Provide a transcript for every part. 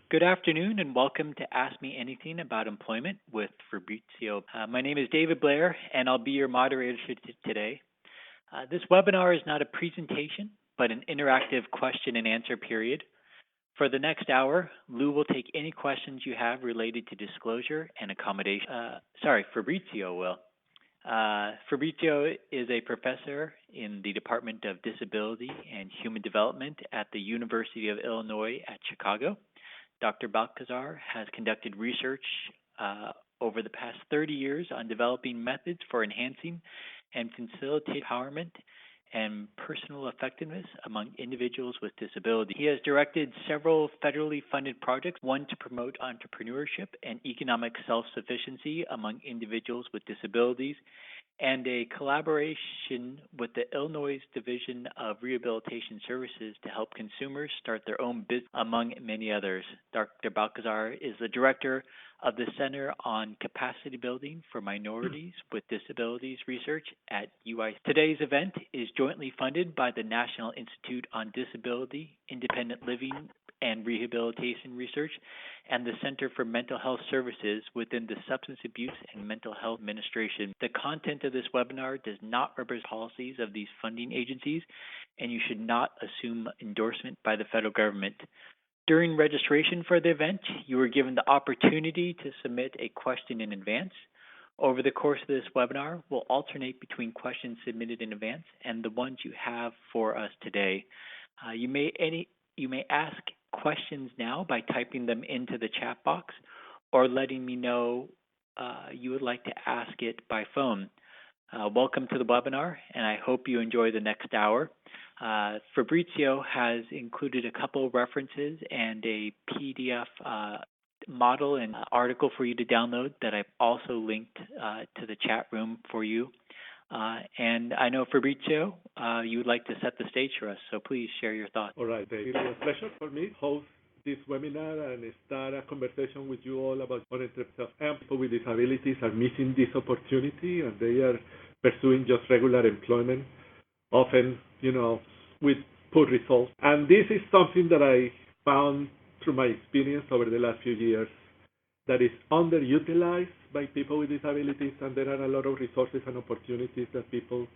Good afternoon and welcome to Ask Me Anything About Employment with Fabricio. My name is David Blair and I'll be your moderator today. This webinar is not a presentation, but an interactive question and answer period. For the next hour, Lou will take any questions you have related to disclosure and accommodation. Fabricio will. Fabricio is a professor in the Department of Disability and Human Development at the University of Illinois at Chicago. Dr. Balcazar has conducted research over the past 30 years on developing methods for enhancing and facilitating empowerment and personal effectiveness among individuals with disability. He has directed several federally funded projects, one to promote entrepreneurship and economic self-sufficiency among individuals with disabilities, and a collaboration with the Illinois Division of Rehabilitation Services to help consumers start their own business, among many others. Dr. Balcazar is the director of the Center on Capacity Building for Minorities with Disabilities Research at UIC. Today's event is jointly funded by the National Institute on Disability, Independent Living, and Rehabilitation Research and the Center for Mental Health Services within the Substance Abuse and Mental Health Administration. The content of this webinar does not represent policies of these funding agencies, and you should not assume endorsement by the federal government. During registration for the event, you were given the opportunity to submit a question in advance. Over the course of this webinar, we'll alternate between questions submitted in advance and the ones you have for us today. You may ask questions now by typing them into the chat box or letting me know you would like to ask it by phone. Welcome to the webinar, and I hope you enjoy the next hour. Fabricio has included a couple of references and a PDF model and article for you to download that I've also linked to the chat room for you. And I know, Fabricio, you would like to set the stage for us, so please share your thoughts. All right, Dave. It's a pleasure for me to host this webinar and start a conversation with you all about entrepreneurs. People with disabilities are missing this opportunity, and they are pursuing just regular employment, often, with poor results. And this is something that I found through my experience over the last few years that is underutilized by people with disabilities, and there are a lot of resources and opportunities that people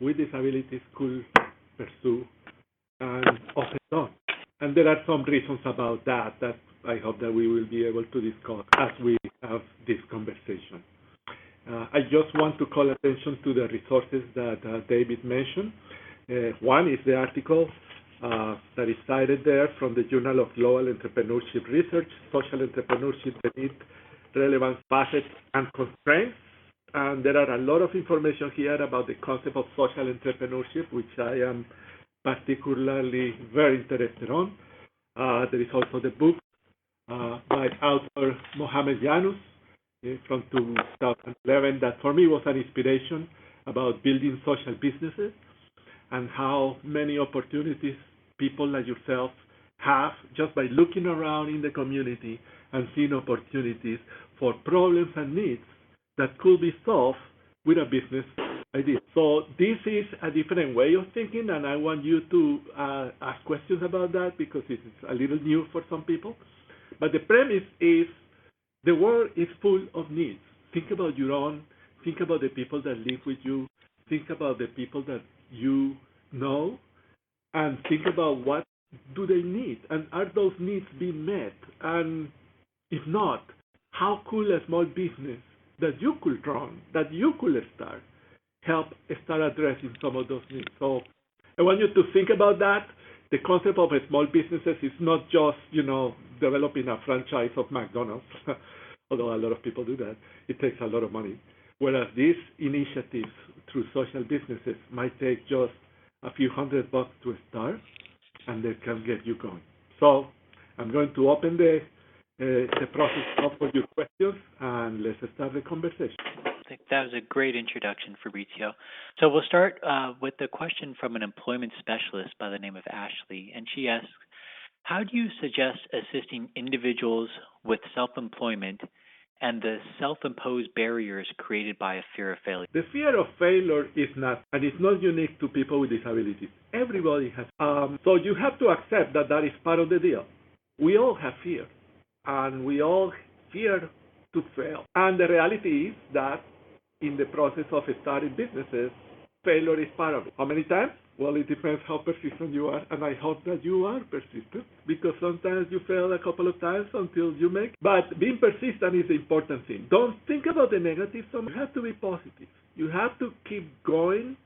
with disabilities could pursue and often don't. And there are some reasons about that I hope that we will be able to discuss as we have this conversation. I just want to call attention to the resources that David mentioned. One is the article that is cited there from the Journal of Global Entrepreneurship Research, Social Entrepreneurship, the Need, Relevance, Facets, and Constraints. And there are a lot of information here about the concept of social entrepreneurship, which I am particularly very interested on. There is also the book by author Mohamed Yunus from 2011 that for me was an inspiration about building social businesses and how many opportunities people like yourself have just by looking around in the community and seeing opportunities for problems and needs that could be solved with a business idea. So this is a different way of thinking, and I want you to ask questions about that because it's a little new for some people. But the premise is the world is full of needs. Think about your own. Think about the people that live with you. Think about the people that you know, and think about what do they need, and are those needs being met? And if not, how could a small business that you could run, that you could start, help start addressing some of those needs? So I want you to think about that. The concept of small businesses is not just, developing a franchise of McDonald's, although a lot of people do that. It takes a lot of money. Whereas these initiatives through social businesses might take just a few $100 to start, and they can get you going. So I'm going to open the process up for your questions, and let's start the conversation. I think that was a great introduction, Fabricio. So we'll start with a question from an employment specialist by the name of Ashley, and she asks, how do you suggest assisting individuals with self-employment and the self-imposed barriers created by a fear of failure? The fear of failure is not, and it's not unique to people with disabilities. Everybody has. So you have to accept that is part of the deal. We all have fear. and we all fear to fail. And the reality is that in the process of starting businesses, failure is part of it. How many times? Well, it depends how persistent you are, and I hope that you are persistent, because sometimes you fail a couple of times until you make. But being persistent is the important thing. Don't think about the negative so much. You have to be positive. You have to keep going,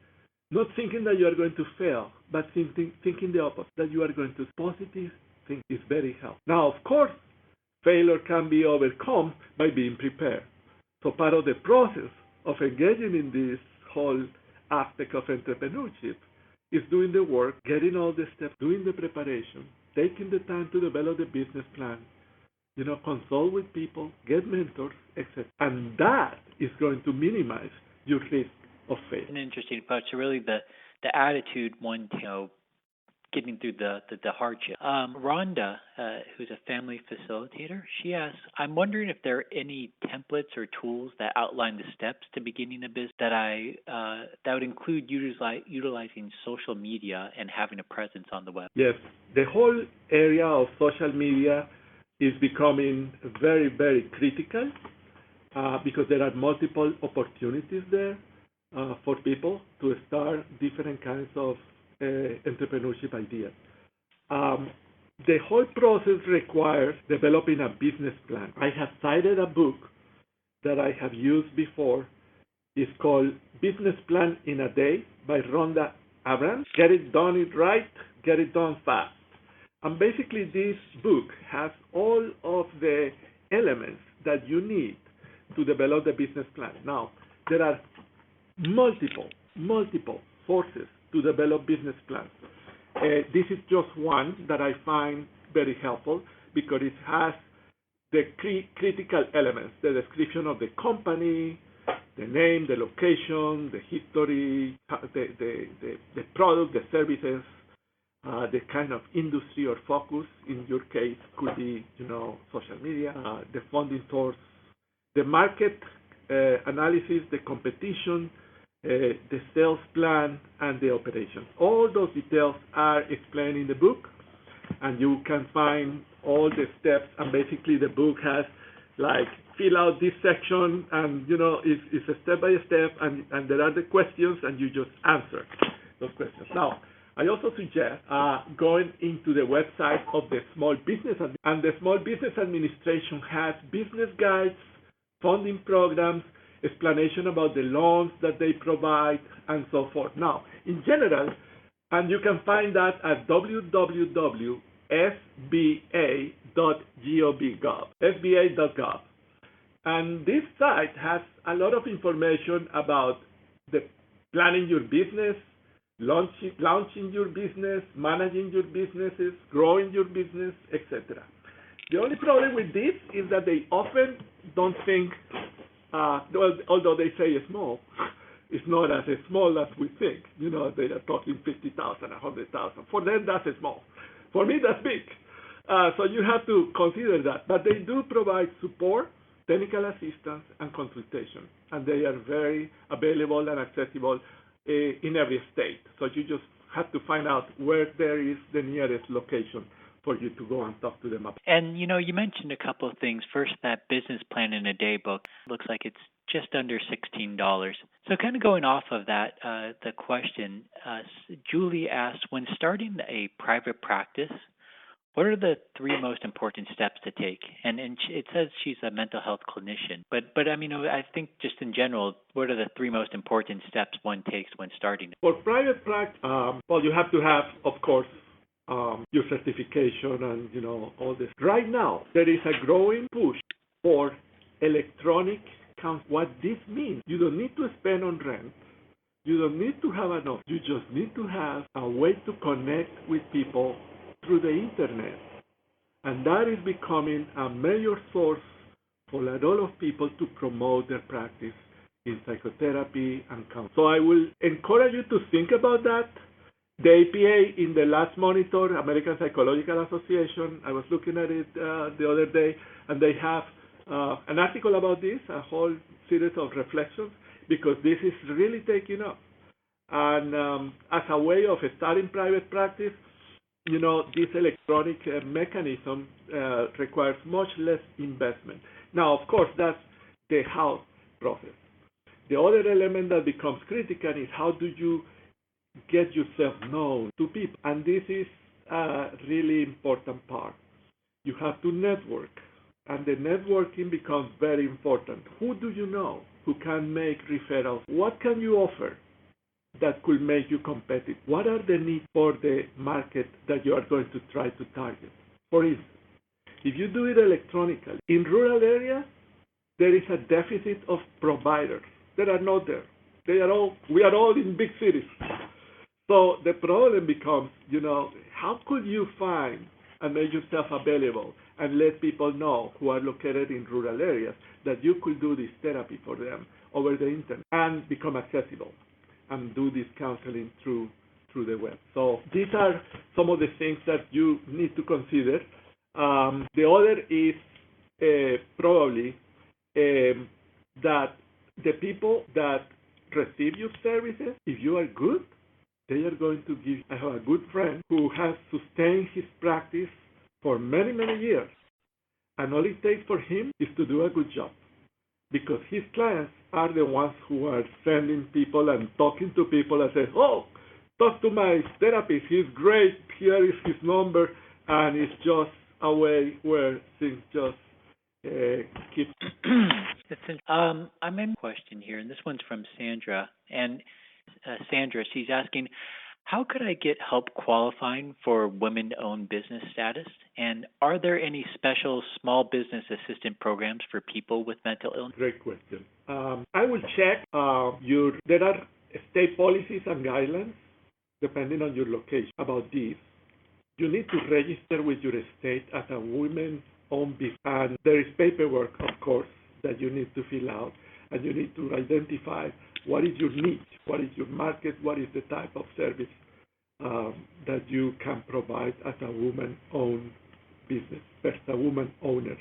not thinking that you are going to fail, but thinking the opposite, that you are going to. Positive think is very helpful. Now, of course, failure can be overcome by being prepared. So part of the process of engaging in this whole aspect of entrepreneurship is doing the work, getting all the steps, doing the preparation, taking the time to develop the business plan, consult with people, get mentors, etc. And that is going to minimize your risk of failure. An interesting approach. So really the attitude, one, getting through the hardship. Rhonda, who's a family facilitator, she asks, I'm wondering if there are any templates or tools that outline the steps to beginning a business that would include utilizing social media and having a presence on the web. Yes, the whole area of social media is becoming very, very critical because there are multiple opportunities there for people to start different kinds of entrepreneurship ideas. The whole process requires developing a business plan. I have cited a book that I have used before. It's called Business Plan in a Day by Rhonda Abrams. Get it done right, get it done fast. And basically this book has all of the elements that you need to develop the business plan. Now, there are multiple sources to develop business plans. This is just one that I find very helpful because it has the critical elements, the description of the company, the name, the location, the history, the product, the services, the kind of industry or focus. In your case, could be social media, the funding source, the market analysis, the competition, the sales plan, and the operations. All those details are explained in the book, and you can find all the steps. And basically, the book has fill out this section, and it's a step by step, and there are the questions, and you just answer those questions. Now, I also suggest going into the website of the Small Business, and the Small Business Administration has business guides, funding programs, explanation about the loans that they provide, and so forth. Now, in general, and you can find that at www.sba.gov. And this site has a lot of information about the planning your business, launching your business, managing your businesses, growing your business, etc. The only problem with this is that they often don't think, although they say it's small, it's not as small as we think. They are talking 50,000, 100,000. For them, that's small. For me, that's big. So you have to consider that. But they do provide support, technical assistance, and consultation. And they are very available and accessible in every state. So you just have to find out where there is the nearest location for you to go and talk to them about. And you mentioned a couple of things. First, that Business Plan in a Day book looks like it's just under $16. So kind of going off of that, the question, Julie asked, when starting a private practice, what are the three most important steps to take? And it says she's a mental health clinician, but I mean, I think just in general, what are the three most important steps one takes when starting? For private practice, well, you have to have, of course, your certification and all this. Right now, there is a growing push for electronic counseling. What this means, you don't need to spend on rent. You don't need to have an office. You just need to have a way to connect with people through the internet. And that is becoming a major source for a lot of people to promote their practice in psychotherapy and counseling. So I will encourage you to think about that. The APA, in the last monitor, American Psychological Association, I was looking at it the other day, and they have an article about this, a whole series of reflections, because this is really taking off. And as a way of starting private practice, this electronic mechanism requires much less investment. Now, of course, that's the how process. The other element that becomes critical is how do you get yourself known to people, and this is a really important part. You have to network, and the networking becomes very important. Who do you know who can make referrals? What can you offer that could make you competitive? What are the needs for the market that you are going to try to target? For instance, if you do it electronically, in rural areas, there is a deficit of providers that are not there. We are all in big cities. So the problem becomes, how could you find and make yourself available and let people know who are located in rural areas that you could do this therapy for them over the internet and become accessible and do this counseling through the web. So these are some of the things that you need to consider. The other is probably that the people that receive your services, if you are good, they are going to give. I have a good friend who has sustained his practice for many, many years. And all it takes for him is to do a good job, because his clients are the ones who are sending people and talking to people and say, oh, talk to my therapist, he's great, here is his number, and it's just a way where things just keep. I'm in a question here, and this one's from Sandra. And Sandra, she's asking, how could I get help qualifying for women-owned business status? And are there any special small business assistant programs for people with mental illness? Great question. I will check there are state policies and guidelines depending on your location about this. You need to register with your state as a women-owned business. And there is paperwork, of course, that you need to fill out. And you need to identify what is your niche, what is your market, what is the type of service that you can provide as a woman-owned business, as a woman owner.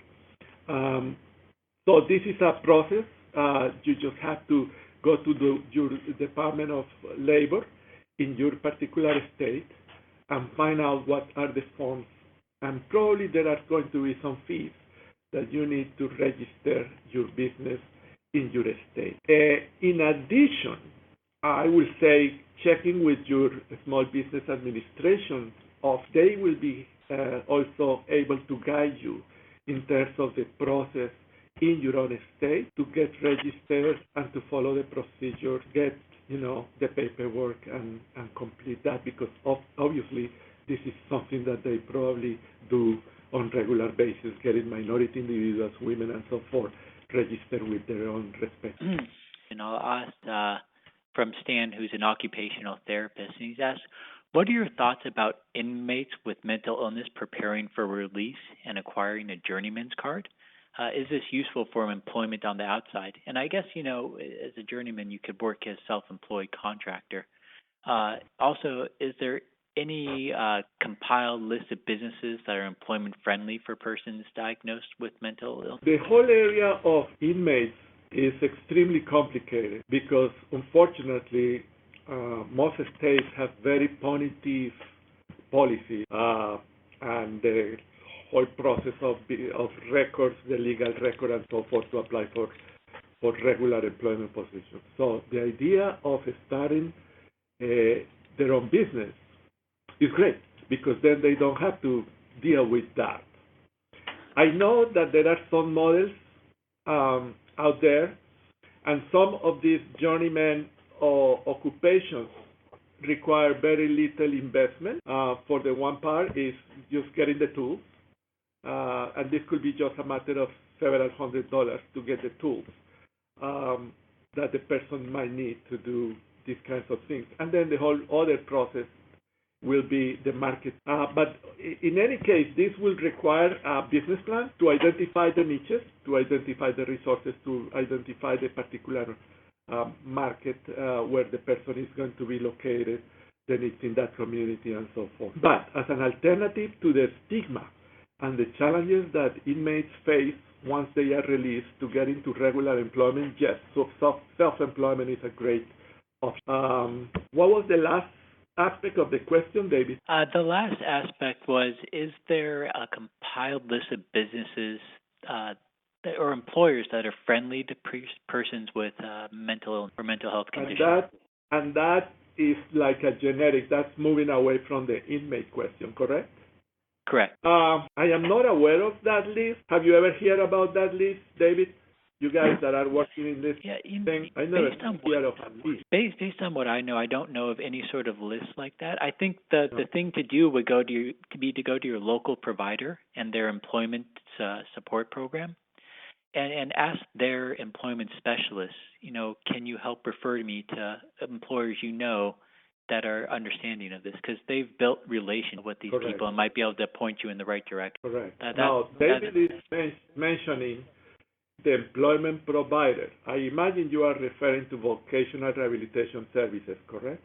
So this is a process. You just have to go to your Department of Labor in your particular state and find out what are the forms. And probably there are going to be some fees that you need to register your business in your state. In addition, I will say checking with your small business administration they will be also able to guide you in terms of the process in your own state to get registered and to follow the procedure, get the paperwork and complete that, because obviously this is something that they probably do on regular basis, getting minority individuals, women and so forth, register with their own respect. And I'll ask from Stan, who's an occupational therapist, and he's asked, what are your thoughts about inmates with mental illness preparing for release and acquiring a journeyman's card? Is this useful for employment on the outside? And I guess, as a journeyman, you could work as self-employed contractor. Also, is there any compiled list of businesses that are employment-friendly for persons diagnosed with mental illness? The whole area of inmates is extremely complicated because, unfortunately, most states have very punitive policies, and the whole process of records, the legal record, and so forth to apply for regular employment positions. So the idea of starting their own business is great, because then they don't have to deal with that. I know that there are some models out there, and some of these journeyman occupations require very little investment. For the one part is just getting the tools, and this could be just a matter of several $100s to get the tools that the person might need to do these kinds of things. And then the whole other process will be the market. But in any case, this will require a business plan to identify the niches, to identify the resources, to identify the particular market where the person is going to be located, the needs in that community, and so forth. But as an alternative to the stigma and the challenges that inmates face once they are released to get into regular employment, yes, so self-employment is a great option. What was the last aspect of the question, David? The last aspect was, is there a compiled list of businesses or employers that are friendly to persons with mental health conditions? And that is like a generic, that's moving away from the inmate question, correct? Correct. I am not aware of that list. Have you ever heard about that list, David? You guys that are working in this thing, I never heard of a list. Based on what I know, I don't know of any sort of list like that. I think the thing to do would go to your local provider and their employment support program, and ask their employment specialists. Can you help refer me to employers that are understanding of this, because they've built relations with these people and might be able to point you in the right direction. Correct. Now, David is mentioning the employment provider. I imagine you are referring to vocational rehabilitation services, correct?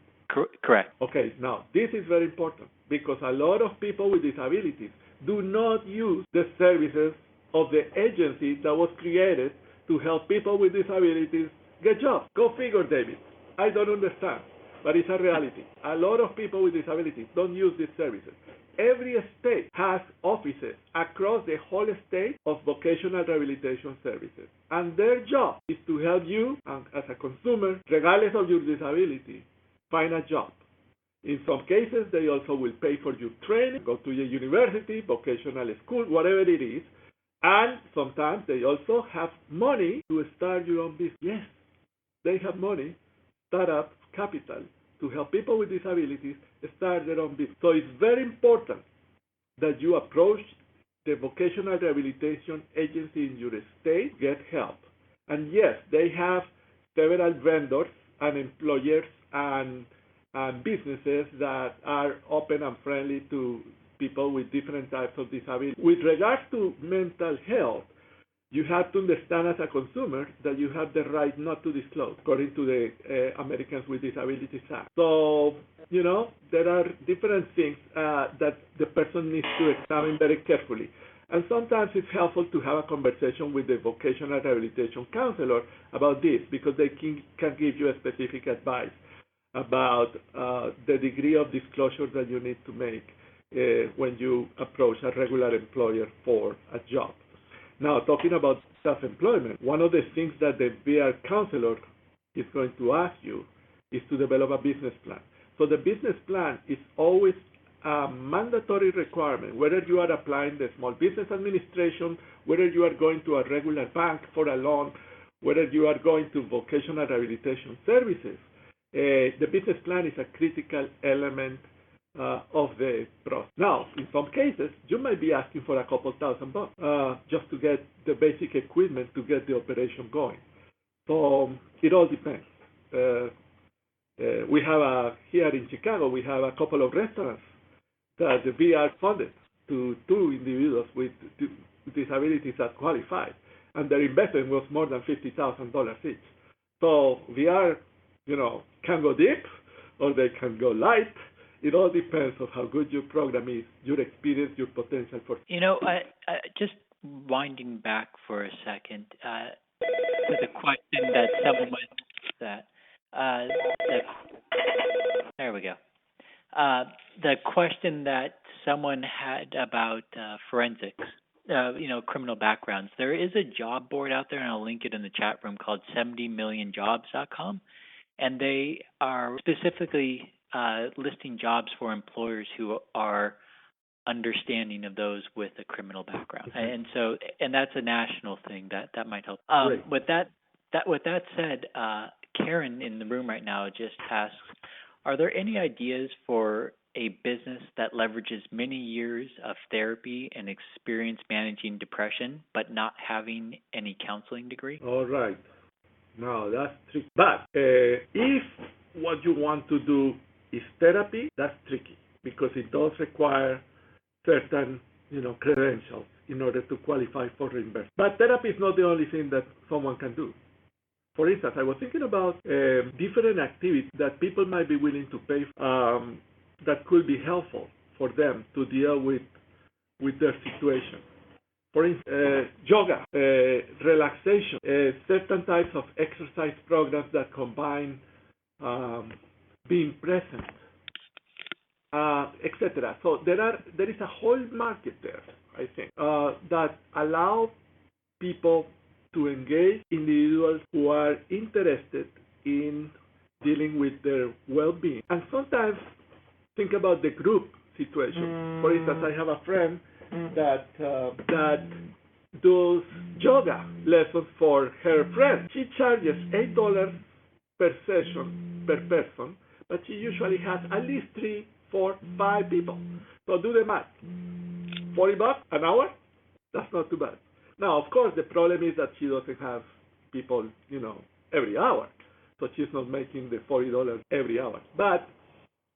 Correct. Okay, now, this is very important because a lot of people with disabilities do not use the services of the agency that was created to help people with disabilities get jobs. Go figure, David. I don't understand, but it's a reality. A lot of people with disabilities don't use these services. Every state has offices across the whole state of vocational rehabilitation services. And their job is to help you, as a consumer, regardless of your disability, find a job. In some cases, they also will pay for your training, go to your university, vocational school, whatever it is. And sometimes they also have money to start your own business. Yes, they have money, startup capital, to help people with disabilities start their own business. So it's very important that you approach the vocational rehabilitation agency in your state to get help. And yes, they have several vendors and employers and businesses that are open and friendly to people with different types of disabilities. With regards to mental health, you have to understand as a consumer that you have the right not to disclose, according to the Americans with Disabilities Act. So, there are different things that the person needs to examine very carefully. And sometimes it's helpful to have a conversation with the vocational rehabilitation counselor about this, because they can give you a specific advice about the degree of disclosure that you need to make when you approach a regular employer for a job. Now, talking about self-employment, one of the things that the VR counselor is going to ask you is to develop a business plan. So the business plan is always a mandatory requirement, whether you are applying the Small Business Administration, whether you are going to a regular bank for a loan, whether you are going to vocational rehabilitation services. The business plan is a critical element of the process. Now, in some cases, you might be asking for a couple $1,000 just to get the basic equipment to get the operation going. So it all depends. We have here in Chicago, we have a couple of restaurants that the VR funded to two individuals with disabilities that qualified, and their investment was more than $50,000 each. So VR, can go deep or they can go light. It all depends on how good your program is, your experience, your potential for. I just winding back for a second to the question that someone was there we go. The question that someone had about forensics, criminal backgrounds. There is a job board out there, and I'll link it in the chat room, called 70millionjobs.com, and they are specifically listing jobs for employers who are understanding of those with a criminal background. And that's a national thing that might help. With that said, Karen in the room right now just asks, are there any ideas for a business that leverages many years of therapy and experience managing depression, but not having any counseling degree? All right. Now, that's tricky. But if what you want to do is therapy, that's tricky, because it does require certain, credentials in order to qualify for reimbursement. But therapy is not the only thing that someone can do. For instance, I was thinking about different activities that people might be willing to pay that could be helpful for them to deal with their situation. For instance, yoga, relaxation, certain types of exercise programs that combine being present etc. So there is a whole market there, I think, that allow people to engage individuals who are interested in dealing with their well-being. And sometimes think about the group situation. For instance, I have a friend that does yoga lessons for her friends. She charges $8 per session per person, but she usually has at least 3, 4, 5 people. So do the math. $40 an hour? That's not too bad. Now, of course, the problem is that she doesn't have people, every hour. So she's not making the $40 every hour. But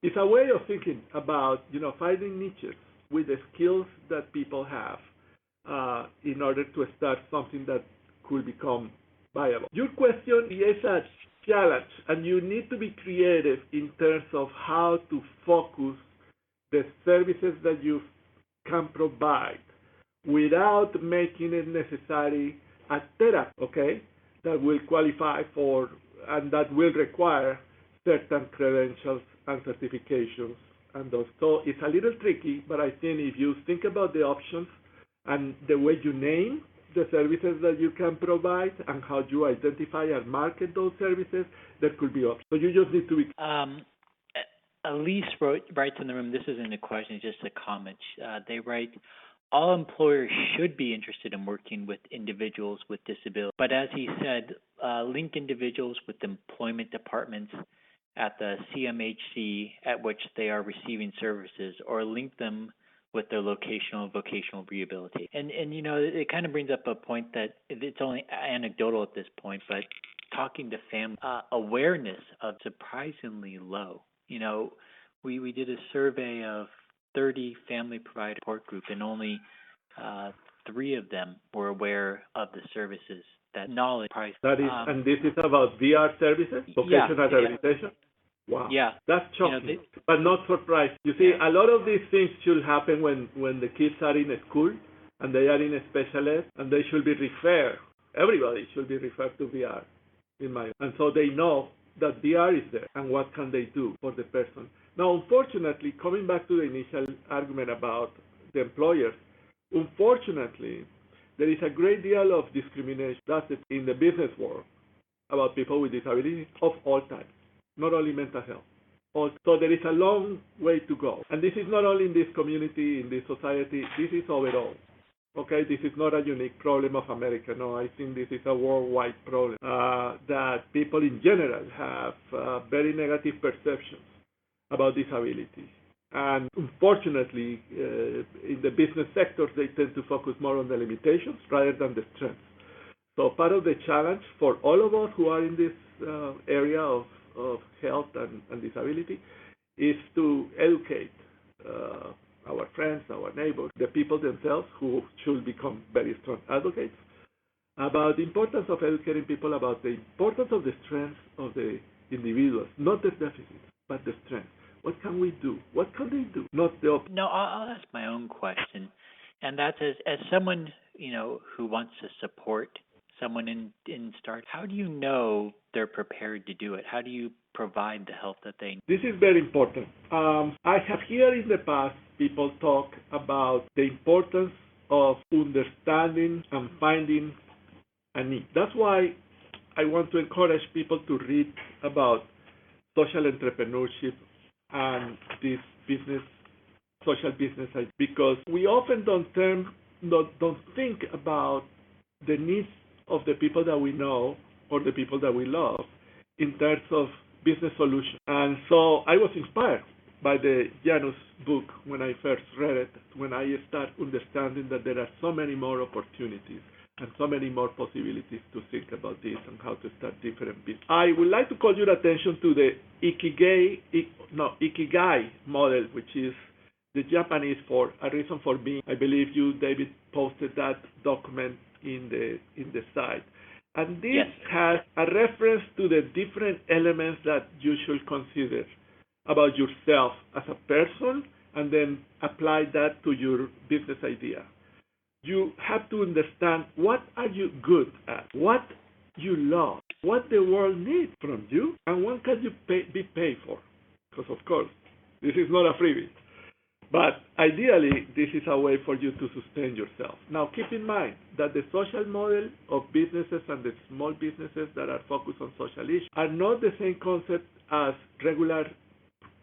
it's a way of thinking about, finding niches with the skills that people have in order to start something that could become viable. Your question is a challenge, and you need to be creative in terms of how to focus the services that you can provide without making it necessary a therapy, okay, that will qualify for and that will require certain credentials and certifications and those. So it's a little tricky, but I think if you think about the options and the way you name the services that you can provide and how you identify and market those services, there could be options. So you just need to be. Elise writes in the room, this isn't a question, it's just a comment. They write, all employers should be interested in working with individuals with disabilities. But as he said, link individuals with employment departments at the CMHC at which they are receiving services, or link them with their vocational rehabilitation. And it kind of brings up a point that it's only anecdotal at this point, but talking to family, awareness of surprisingly low. We did a survey of 30 family provider support group, and only 3 of them were aware of the services. That knowledge price. That is, and this is about VR services, vocational rehabilitation. Wow. Yeah. That's shocking, but not surprising. You see, a lot of these things should happen when the kids are in a school and they are in a special ed, and they should be referred. Everybody should be referred to VR, and so they know that VR is there and what can they do for the person. Now, unfortunately, coming back to the initial argument about the employers, unfortunately, there is a great deal of discrimination that's in the business world about people with disabilities of all types, not only mental health. So there is a long way to go. And this is not only in this community, in this society, this is overall. Okay, this is not a unique problem of America. No, I think this is a worldwide problem that people in general have very negative perceptions about disability. And unfortunately, in the business sector, they tend to focus more on the limitations rather than the strengths. So part of the challenge for all of us who are in this area of health and disability is to educate our friends, our neighbors, the people themselves who should become very strong advocates about the importance of educating people about the importance of the strengths of the individuals, not the deficits, but the strengths. What can we do? What can they do? Not the opposite. No, I'll ask my own question, and that's as someone who wants to support someone in START. How do you know they're prepared to do it? How do you provide the help that they need? This is very important. I have here in the past people talk about the importance of understanding and finding a need. That's why I want to encourage people to read about social entrepreneurship and this social business, because we often don't think about the needs of the people that we know or the people that we love in terms of business solutions. And so I was inspired by the Janus book when I first read it, when I started understanding that there are so many more opportunities and so many more possibilities to think about this and how to start different businesses. I would like to call your attention to the Ikigai model, which is the Japanese for a reason for being. I believe you, David, posted that document in the site. And this has a reference to the different elements that you should consider about yourself as a person, and then apply that to your business idea. You have to understand what are you good at, what you love, what the world needs from you, and what can you be paid for. Because, of course, This is not a freebie. But ideally, this is a way for you to sustain yourself. Now, keep in mind that the social model of businesses and the small businesses that are focused on social issues are not the same concept as regular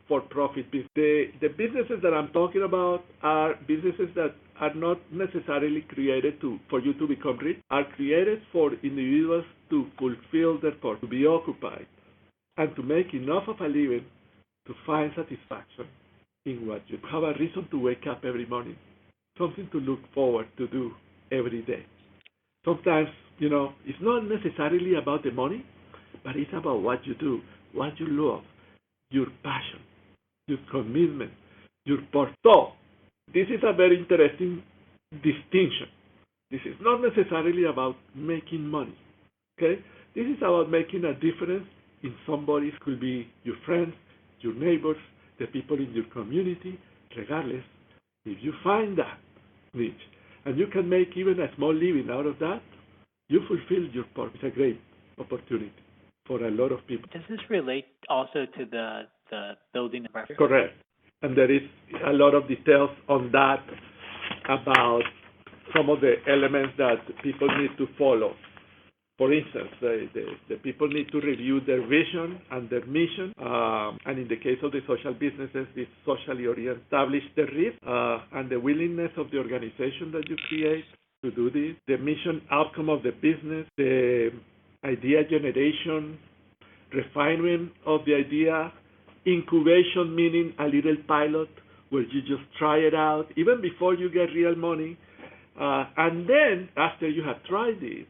for-profit business. The businesses that I'm talking about are businesses that are not necessarily created for you to become rich, are created for individuals to fulfill their purpose, to be occupied, and to make enough of a living to find satisfaction in what you have a reason to wake up every morning, something to look forward to do every day. Sometimes, it's not necessarily about the money, but it's about what you do, what you love, your passion, your commitment, your purpose. So, this is a very interesting distinction. This is not necessarily about making money, okay? This is about making a difference in somebody's, could be your friends, your neighbors, the people in your community, regardless. If you find that niche and you can make even a small living out of that, you fulfill your purpose. It's a great opportunity for a lot of people. Does this relate also to the building of Correct. And there is a lot of details on that about some of the elements that people need to follow. For instance, the people need to review their vision and their mission, and in the case of the social businesses, it's socially oriented, establish the risk and the willingness of the organization that you create to do this, the mission outcome of the business, the idea generation, refinement of the idea, incubation, meaning a little pilot where you just try it out even before you get real money, and then after you have tried this,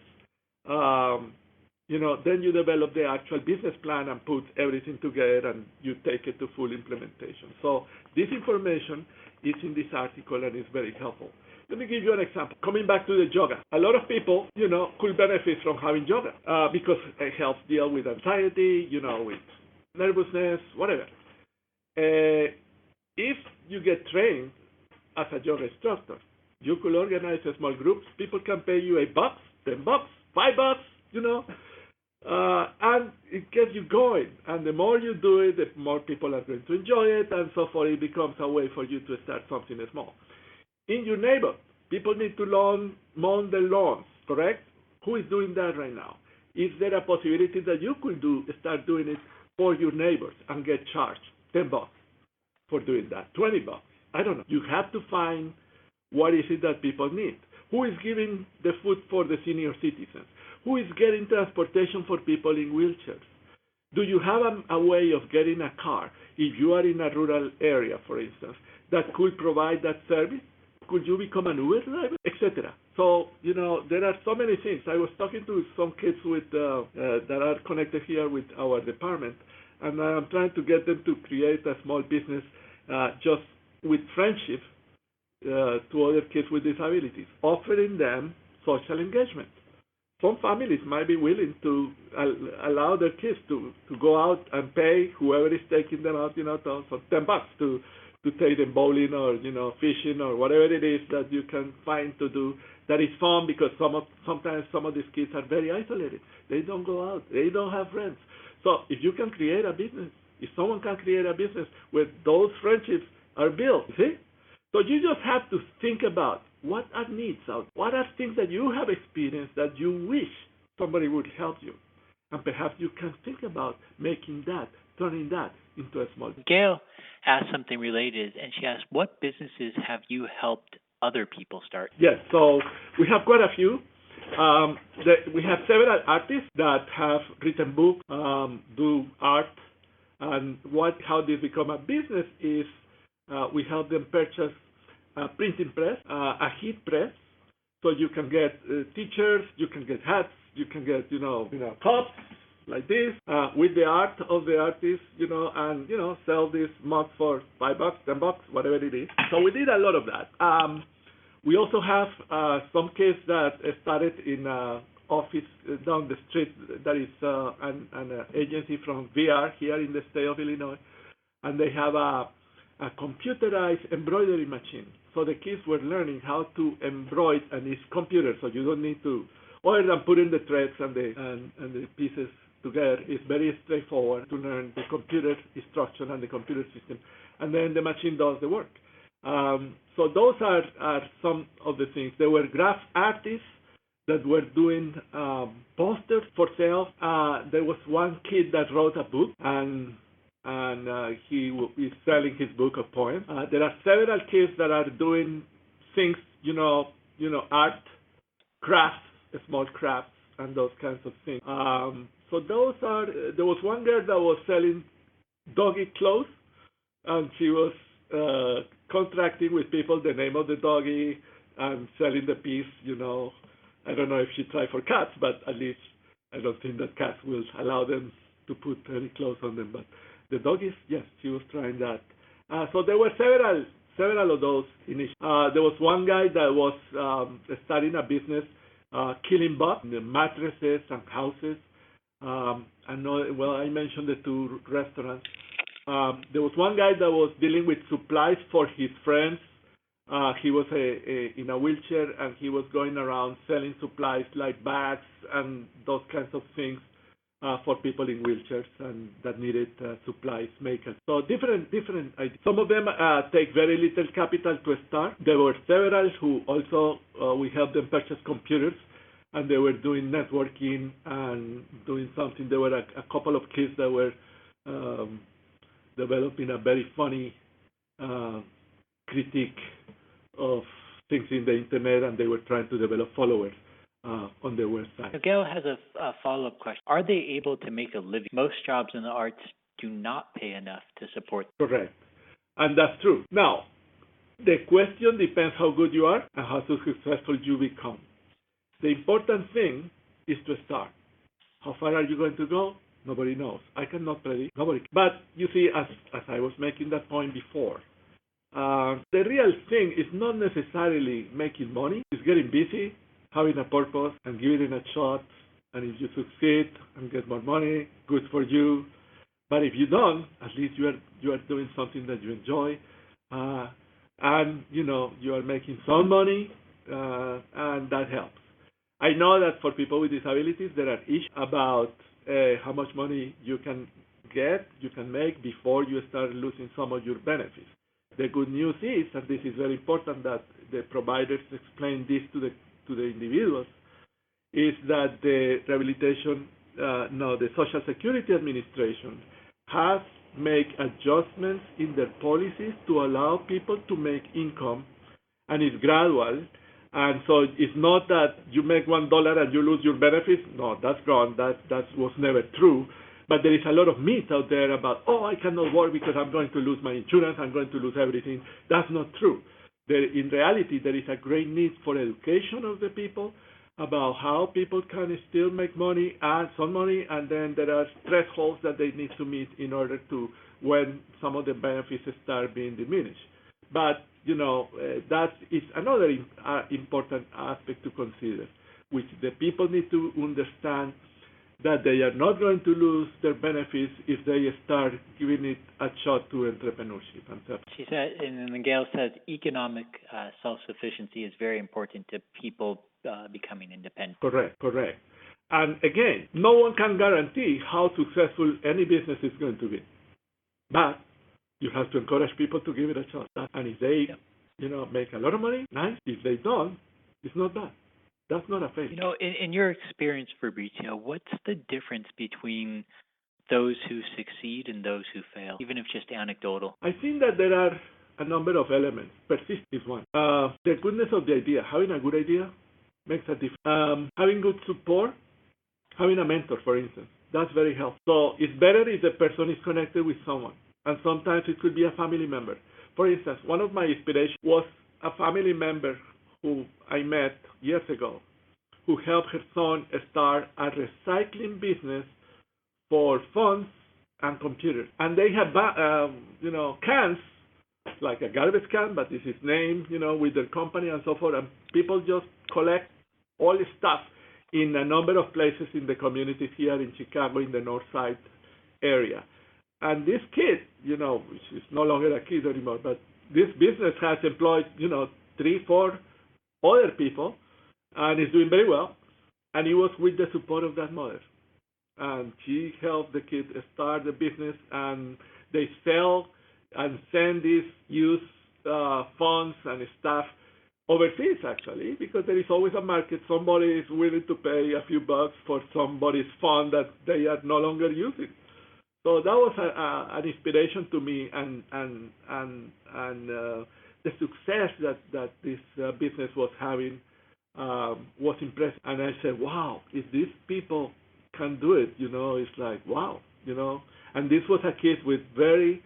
then you develop the actual business plan and put everything together and you take it to full implementation. So this information is in this article and it's very helpful. Let me give you an example. Coming back to the yoga, a lot of people, could benefit from having yoga because it helps deal with anxiety, with nervousness, whatever. If you get trained as a yoga instructor, you could organize a small groups. People can pay you $8, $10, $5, and it gets you going. And the more you do it, the more people are going to enjoy it, and so forth. It becomes a way for you to start something small. In your neighbor, people need to mow the lawns, correct? Who is doing that right now? Is there a possibility that you could start doing it for your neighbors and get charged $10 for doing that, $20? I don't know. You have to find what is it that people need. Who is giving the food for the senior citizens? Who is getting transportation for people in wheelchairs? Do you have a way of getting a car, if you are in a rural area, for instance, that could provide that service? Could you become an Uber driver, etc.? So, there are so many things. I was talking to some kids that are connected here with our department, and I'm trying to get them to create a small business just with friendship to other kids with disabilities, offering them social engagement. Some families might be willing to allow their kids to go out and pay whoever is taking them out, for $10 to take them bowling or fishing or whatever it is that you can find to do that is fun, because sometimes some of these kids are very isolated. They don't go out. They don't have friends. So if you can create a business, if someone can create a business where those friendships are built, see? So you just have to think about what are needs out, what are things that you have experienced that you wish somebody would help you, and perhaps you can think about turning that into a small business. Gail asked something related, and she asked, what businesses have you helped other people start? Yes, so we have quite a few. We have several artists that have written books, do art, and how they become a business is we help them purchase a printing press, a heat press, so you can get t-shirts, you can get hats, you can get cups like this with the art of the artist, and sell these mugs for $5, $10, whatever it is. So we did a lot of that. We also have some kids that started in office down the street that is an agency from VR here in the state of Illinois, and they have a computerized embroidery machine. So the kids were learning how to embroider, and it's computer, so you don't need to, other than putting the threads and the pieces together, it's very straightforward to learn the computer instruction and the computer system. and then the machine does the work. So those are some of the things. There were graph artists that were doing posters for sale. There was one kid that wrote a book, and he is selling his book of poems. There are several kids that are doing things, art, crafts, small crafts, and those kinds of things. So those are. There was one girl that was selling doggy clothes, and she was contracting with people the name of the doggy and selling the piece. I don't know if she tried for cats, but at least I don't think that cats will allow them to put any clothes on them. But the doggies, yes, she was trying that. So there were several of those initiatives. There was one guy that was starting a business killing bugs in the mattresses and houses. I mentioned the two restaurants. There was one guy that was dealing with supplies for his friends. He was in a wheelchair, and he was going around selling supplies like bags and those kinds of things for people in wheelchairs and that needed supplies, makers. So different ideas. Some of them take very little capital to start. There were several who also we helped them purchase computers, and they were doing networking and doing something. There were a couple of kids that were developing a very funny critique of things in the internet, and they were trying to develop followers on their website. Gail has a follow-up question. Are they able to make a living? Most jobs in the arts do not pay enough to support them. Correct. And that's true. Now, the question depends how good you are and how successful you become. The important thing is to start. How far are you going to go? Nobody knows. I cannot predict. Nobody. But you see, as I was making that point before, the real thing is not necessarily making money. It's getting busy, having a purpose, and giving it a shot. And if you succeed and get more money, good for you. But if you don't, at least you are doing something that you enjoy, and you are making some money, and that helps. I know that for people with disabilities, there are issues about how much money you can make before you start losing some of your benefits. The good news is, and this is very important, that the providers explain this to the individuals, is that the the Social Security Administration has made adjustments in their policies to allow people to make income, and it's gradual. And so it's not that you make $1 and you lose your benefits. No, that's gone. That was never true. But there is a lot of myth out there about, I cannot work because I'm going to lose my insurance, I'm going to lose everything. That's not true. In reality, there is a great need for education of the people about how people can still make money, earn some money, and then there are thresholds that they need to meet in order to, when some of the benefits start being diminished. But, that is another important aspect to consider, which the people need to understand that they are not going to lose their benefits if they start giving it a shot to entrepreneurship. She said, and then Gail says, economic self-sufficiency is very important to people becoming independent. Correct. And again, no one can guarantee how successful any business is going to be. But you have to encourage people to give it a shot. And if they, make a lot of money, nice. If they don't, it's not bad. That's not a failure. In your experience, Fabricio, what's the difference between those who succeed and those who fail, even if just anecdotal? I think that there are a number of elements. Persistence is one. The goodness of the idea. Having a good idea makes a difference. Having good support, having a mentor, for instance, that's very helpful. So it's better if the person is connected with someone. And sometimes it could be a family member. For instance, one of my inspirations was a family member who I met years ago, who helped her son start a recycling business for phones and computers. And they had, cans, like a garbage can, but this is named, with their company and so forth. And people just collect all the stuff in a number of places in the community here in Chicago, in the North Side area. And this kid, which is no longer a kid anymore, but this business has employed, 3-4 other people, and is doing very well. And it was with the support of that mother. And she helped the kid start the business, and they sell and send these youth funds and stuff overseas, actually, because there is always a market. Somebody is willing to pay a few bucks for somebody's fund that they are no longer using. So that was an inspiration to me, and the success that this business was having was impressive. And I said, wow, if these people can do it, it's like, wow, And this was a kid with very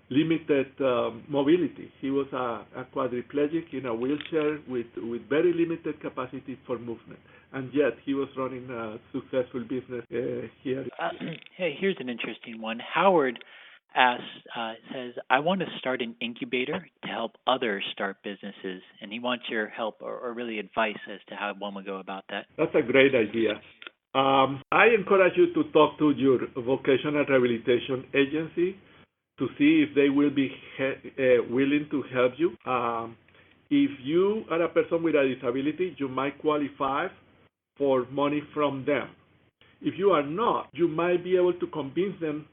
limited mobility. He was a quadriplegic in a wheelchair with very limited capacity for movement. And yet he was running a successful business here. Hey, here's an interesting one. Howard says, I want to start an incubator to help others start businesses, and he wants your help or really advice as to how one would go about that. That's a great idea. I encourage you to talk to your vocational rehabilitation agency to see if they will be willing to help you. If you are a person with a disability, you might qualify for money from them. If you are not, you might be able to convince them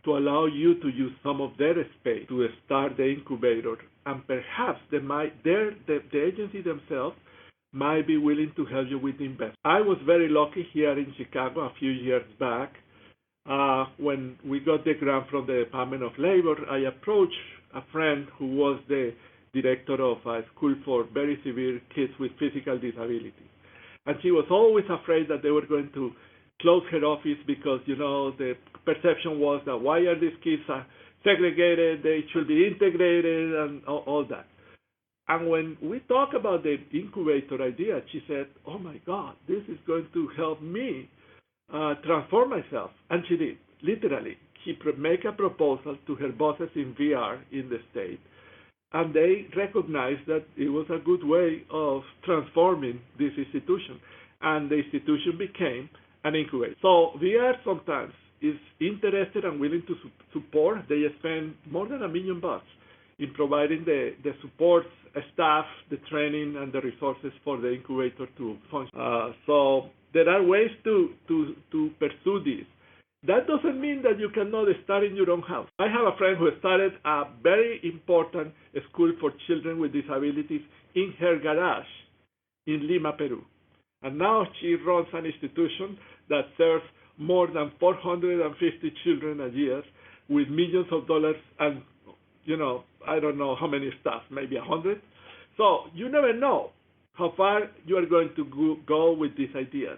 to allow you to use some of their space to start the incubator, and perhaps the agency themselves might be willing to help you with the investment. I was very lucky here in Chicago a few years back. When we got the grant from the Department of Labor, I approached a friend who was the director of a school for very severe kids with physical disabilities. And she was always afraid that they were going to close her office because, the perception was that why are these kids segregated, they should be integrated, and all that. And when we talk about the incubator idea, she said, oh my God, this is going to help me transform myself. And she did, literally. She made a proposal to her bosses in VR in the state, and they recognized that it was a good way of transforming this institution. And the institution became an incubator. So VR sometimes is interested and willing to support. They spend more than $1 million in providing the support staff, the training, and the resources for the incubator to function. So there are ways to pursue this. That doesn't mean that you cannot start in your own house. I have a friend who started a very important school for children with disabilities in her garage in Lima, Peru. And now she runs an institution that serves more than 450 children a year with millions of dollars and, I don't know how many staff, maybe 100. So you never know how far you are going to go with this idea.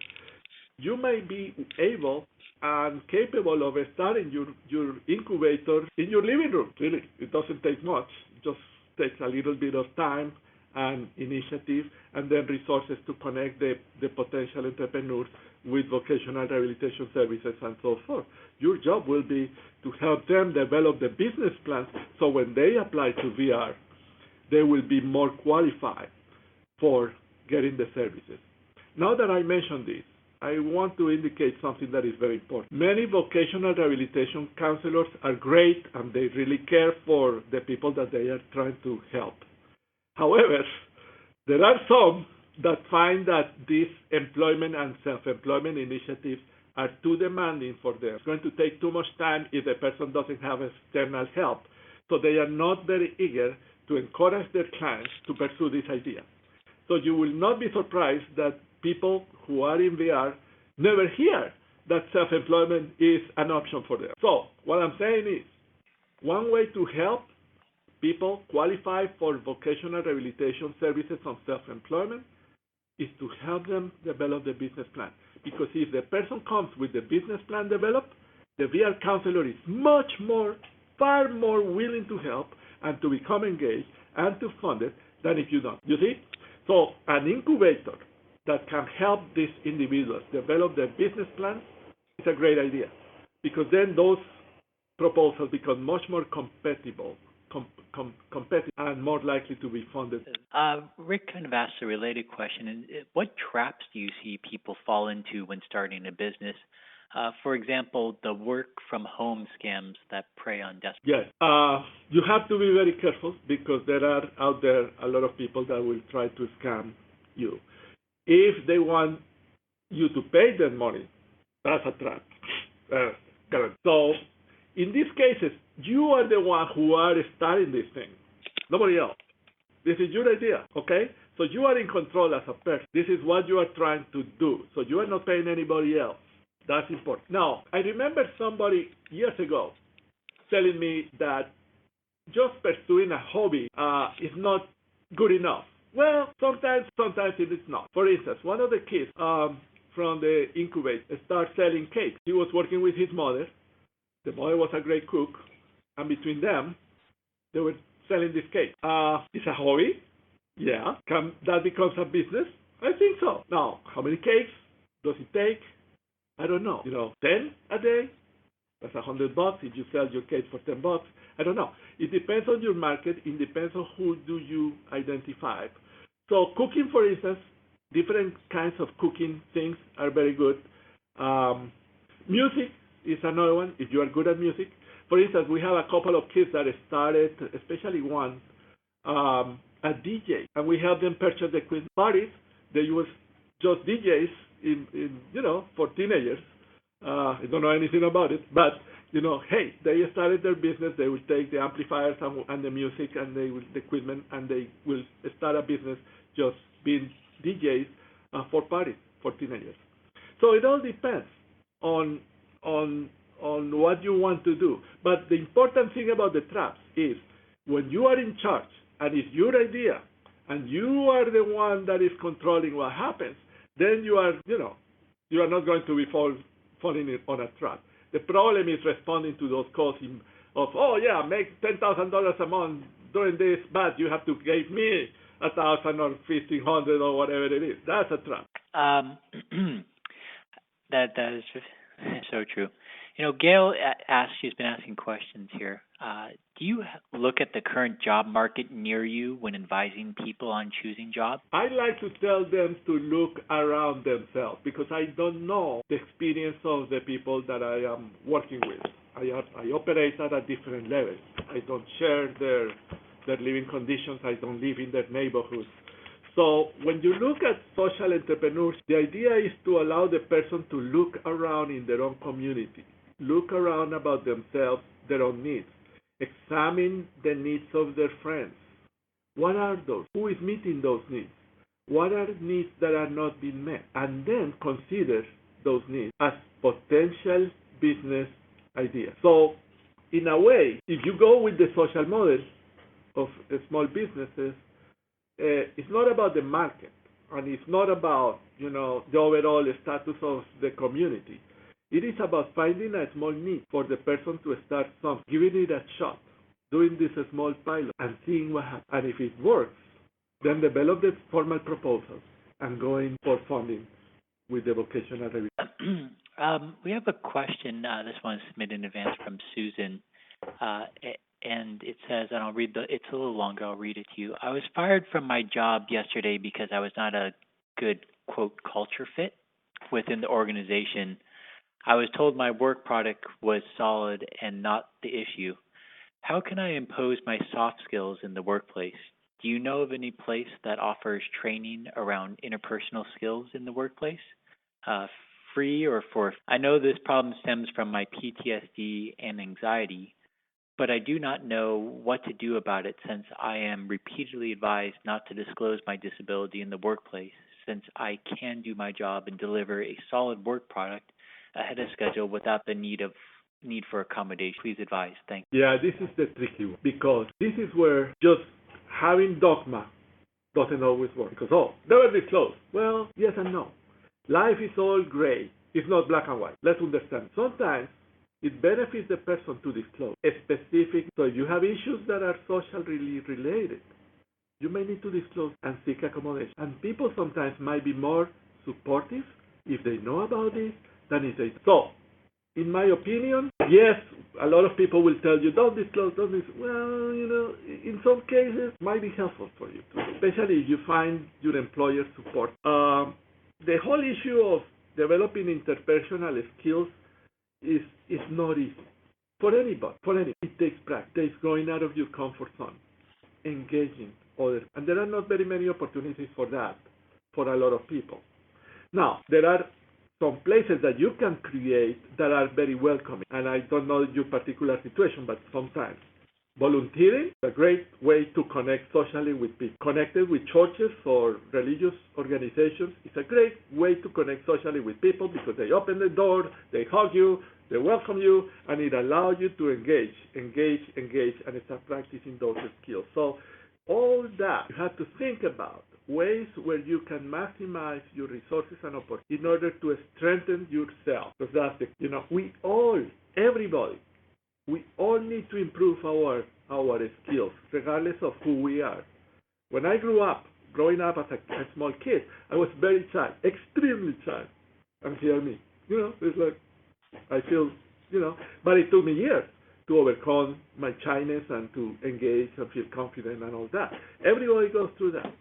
You may be able and capable of starting your incubator in your living room. Really, it doesn't take much. It just takes a little bit of time and initiative, and then resources to connect the potential entrepreneurs with vocational rehabilitation services and so forth. Your job will be to help them develop the business plans so when they apply to VR, they will be more qualified for getting the services. Now that I mentioned this, I want to indicate something that is very important. Many vocational rehabilitation counselors are great and they really care for the people that they are trying to help. However, there are some that find that these employment and self-employment initiatives are too demanding for them. It's going to take too much time if the person doesn't have external help. So they are not very eager to encourage their clients to pursue this idea. So you will not be surprised that people who are in VR never hear that self-employment is an option for them. So what I'm saying is, one way to help people qualify for vocational rehabilitation services on self-employment is to help them develop the business plan. Because if the person comes with the business plan developed, the VR counselor is far more willing to help and to become engaged and to fund it than if you don't. You see? So an incubator that can help these individuals develop their business plan is a great idea, because then those proposals become much more competitive and more likely to be funded. Rick kind of asked a related question. And what traps do you see people fall into when starting a business? For example, the work from home scams that prey on desperate. Yes. You have to be very careful because there are out there a lot of people that will try to scam you. If they want you to pay them money, that's a trap. So In these cases, you are the one who are starting this thing, nobody else. This is your idea, okay? So you are in control as a person. This is what you are trying to do. So you are not paying anybody else. That's important. Now, I remember somebody years ago telling me that just pursuing a hobby is not good enough. Well, sometimes it is not. For instance, one of the kids from the incubator started selling cakes. He was working with his mother. The mother was a great cook, and between them, they were selling this cake. It's a hobby. Yeah. Can that becomes a business? I think so. Now, how many cakes does it take? I don't know. 10 a day? That's $100 if you sell your cake for $10. I don't know. It depends on your market. It depends on who do you identify. So cooking, for instance, different kinds of cooking things are very good. Music is another one. If you are good at music, for instance, we have a couple of kids that started, especially one, a DJ, and we help them purchase the equipment. Parties, they was just DJs for teenagers. I don't know anything about it, but hey, they started their business. They will take the amplifiers and the music and the equipment, and they will start a business just being DJs for parties for teenagers. So it all depends on what you want to do. But the important thing about the traps is when you are in charge and it's your idea and you are the one that is controlling what happens, then you are not going to be falling on a trap. The problem is responding to those calls of, oh yeah, make $10,000 a month doing this, but you have to give me $1,000 or $1,500 or whatever it is. That's a trap. That is so true. Gail asked, she's been asking questions here. Do you look at the current job market near you when advising people on choosing jobs? I like to tell them to look around themselves because I don't know the experience of the people that I am working with. I operate at a different level. I don't share their living conditions. I don't live in their neighborhoods. So when you look at social entrepreneurs, the idea is to allow the person to look around in their own community, look around about themselves, their own needs, examine the needs of their friends. What are those? Who is meeting those needs? What are needs that are not being met? And then consider those needs as potential business ideas. So in a way, if you go with the social model of small businesses, it's not about the market, and it's not about the overall status of the community. It is about finding a small need for the person to start something, giving it a shot, doing this small pilot, and seeing what happens. And if it works, then develop the formal proposals and going for funding with the vocational review. We have a question. This one is submitted in advance from Susan. And it says, and I'll read it's a little longer, I'll read it to you. I was fired from my job yesterday because I was not a good, quote, culture fit within the organization. I was told my work product was solid and not the issue. How can I impose my soft skills in the workplace? Do you know of any place that offers training around interpersonal skills in the workplace? Free or for? I know this problem stems from my PTSD and anxiety, but I do not know what to do about it since I am repeatedly advised not to disclose my disability in the workplace, since I can do my job and deliver a solid work product ahead of schedule without the need for accommodation. Please advise. Thank you. Yeah, this is the tricky one because this is where just having dogma doesn't always work. Because, never disclose. Well, yes and no. Life is all gray. It's not black and white. Let's understand. Sometimes it benefits the person to disclose a specific. So if you have issues that are socially related, you may need to disclose and seek accommodation. And people sometimes might be more supportive if they know about this than if they. So, in my opinion, yes, a lot of people will tell you, don't disclose, don't disclose. Well, in some cases, it might be helpful for you, too, especially if you find your employer support. The whole issue of developing interpersonal skills is not easy for anybody. It takes practice. It takes going out of your comfort zone, engaging others, and there are not very many opportunities for that for a lot of people. Now, there are some places that you can create that are very welcoming. And I don't know your particular situation, but sometimes volunteering is a great way to connect socially with people. Connected with churches or religious organizations is a great way to connect socially with people because they open the door, they hug you, they welcome you, and it allows you to engage, and start practicing those skills. So all that you have to think about ways where you can maximize your resources and opportunities in order to strengthen yourself. Because that's everybody, we all need to improve our skills, regardless of who we are. When I growing up as a small kid, I was very shy, extremely shy. And hear me, it's like I feel, but it took me years to overcome my shyness and to engage and feel confident and all that. Everybody goes through that.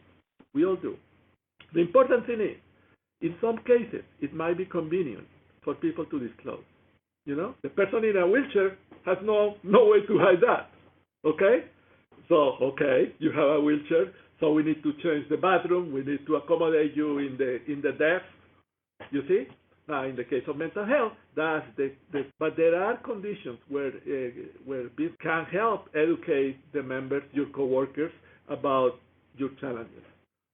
We all do. The important thing is, in some cases, it might be convenient for people to disclose. The person in a wheelchair has no way to hide that. Okay? So, you have a wheelchair, so we need to change the bathroom, we need to accommodate you in the desk. You see? Now, in the case of mental health, that's but there are conditions where this can help educate the members, your coworkers, about your challenges.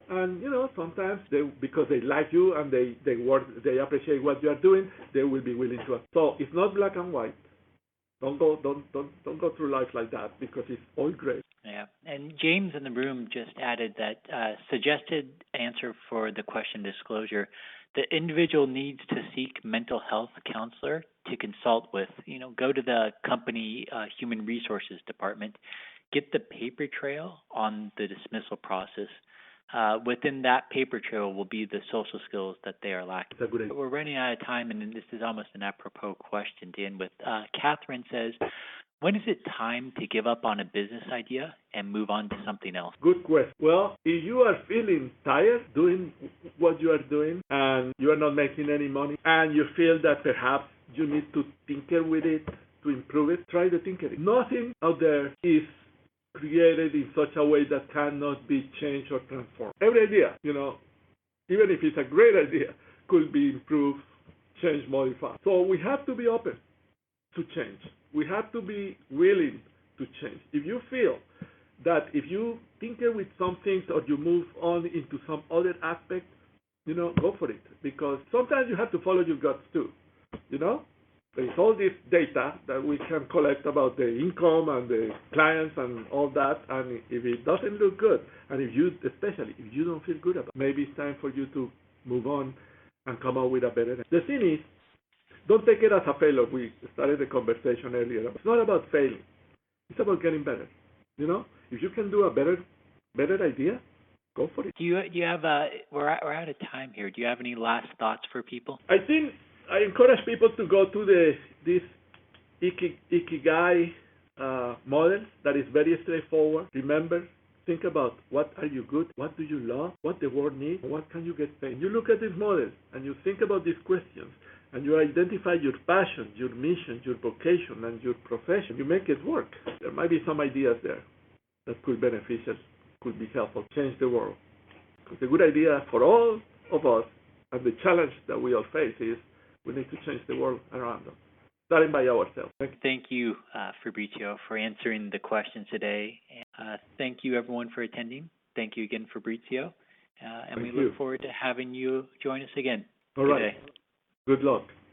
And sometimes because they like you and they appreciate what you are doing, they will be willing to. So it's not black and white. Don't go through life like that because it's all gray. Yeah, and James in the room just added that suggested answer for the question disclosure. The individual needs to seek mental health counselor to consult with. Go to the company human resources department, get the paper trail on the dismissal process. Within that paper trail will be the social skills that they are lacking. We're running out of time, and this is almost an apropos question to end with. Catherine says, when is it time to give up on a business idea and move on to something else? Good question. Well, if you are feeling tired doing what you are doing and you are not making any money and you feel that perhaps you need to tinker with it to improve it, try the tinkering. Nothing out there is created in such a way that cannot be changed or transformed. Every idea, even if it's a great idea, could be improved, changed, modified. So we have to be open to change. We have to be willing to change. If you feel that if you tinker with some things or you move on into some other aspect, go for it. Because sometimes you have to follow your guts too. There's all this data that we can collect about the income and the clients and all that, and if it doesn't look good, and especially if you don't feel good about it, maybe it's time for you to move on and come up with a better. The thing is, don't take it as a failure. We started the conversation earlier. It's not about failing. It's about getting better. If you can do a better idea, go for it. Do you have we're out of time here. Do you have any last thoughts for people? I think I encourage people to go to this Ikigai model that is very straightforward. Remember, think about what are you good, what do you love, what the world needs, what can you get paid. You look at this model and you think about these questions and you identify your passion, your mission, your vocation, and your profession. You make it work. There might be some ideas there that could be beneficial, could be helpful, change the world. Because the good idea for all of us and the challenge that we all face is we need to change the world around us, starting by ourselves. Thank you, Fabricio, for answering the questions today. Thank you, everyone, for attending. Thank you again, Fabricio. And we look forward to having you join us again. All right. Good luck.